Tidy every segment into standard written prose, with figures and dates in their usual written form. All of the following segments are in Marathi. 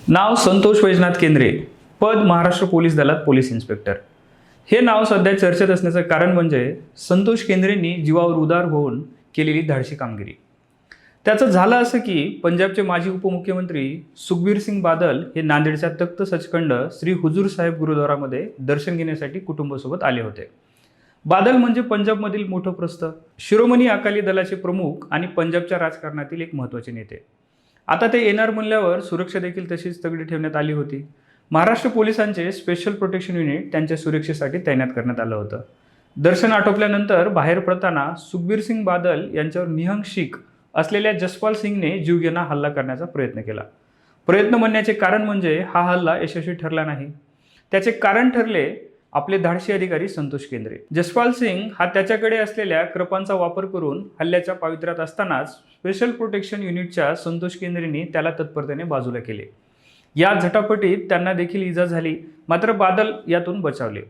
नाव संतोष वैजनाथ केंद्रे, पद महाराष्ट्र पोलीस दलात पोलीस इन्स्पेक्टर। हे नाव सध्या चर्चेत असण्याचं कारण म्हणजे संतोष केंद्रेंनी जीवावर उदार होऊन केलेली धाडसी कामगिरी। त्याचं झालं असं की पंजाबचे माजी उपमुख्यमंत्री सुखबीर सिंग बादल हे नांदेडच्या तख्त सचखंड श्री हुजूर साहेब गुरुद्वारामध्ये दर्शन घेण्यासाठी कुटुंबासोबत आले होते। बादल म्हणजे पंजाबमधील मोठं प्रस्थ, शिरोमणी अकाली दलाचे प्रमुख आणि पंजाबच्या राजकारणातील एक महत्त्वाचे नेते। आता ते येणार म्हणल्यावर सुरक्षा देखील तशीच तगडी ठेवण्यात आली होती। महाराष्ट्र पोलिसांचे स्पेशल प्रोटेक्शन युनिट त्यांच्या सुरक्षेसाठी तैनात करण्यात आलं होतं। दर्शन आटोपल्यानंतर बाहेर पडताना सुखबीर सिंग बादल यांच्यावर निहंग शीख असलेल्या जसपाल सिंगने जीवघेणा हल्ला करण्याचा प्रयत्न केला। प्रयत्न म्हणण्याचे कारण म्हणजे हा हल्ला यशस्वी ठरला नाही। त्याचे कारण ठरले आपले धाडसी अधिकारी संतोष केंद्रे। जसपाल सिंग हा त्याच्याकडे असलेल्या कृपांचा वापर करून हल्ल्याच्या पावित्र्यात असतानाच स्पेशल प्रोटेक्शन युनिटच्या संतोष केंद्रेंनी त्याला तत्परतेने बाजूला केले। या झटापटीत त्यांना देखील इजा झाली, मात्र बादल यातून बचावले।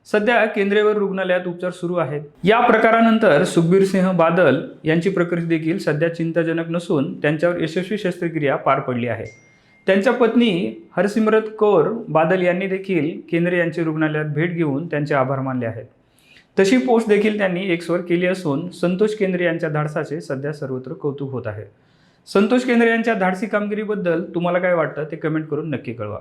सध्या केंद्रेवर रुग्णालयात उपचार सुरू आहेत। या प्रकारानंतर सुखबीर सिंह बादल यांची प्रकृती देखील सध्या चिंताजनक नसून त्यांच्यावर यशस्वी शस्त्रक्रिया पार पडली आहे। त्यांच्या पत्नी हरसिमरत कौर बादल यांनी देखील केंद्रे यांची रुग्णालयात भेट घेऊन त्यांचे आभार मानले आहेत। तशी पोस्ट देखील त्यांनी एक्सवर केली असून संतोष केंद्रे यांच्या धाडसाचे सध्या सर्वत्र कौतुक होत आहे। संतोष केंद्रे यांच्या धाडसी कामगिरीबद्दल तुम्हाला काय वाटतं ते कमेंट करून नक्की कळवा।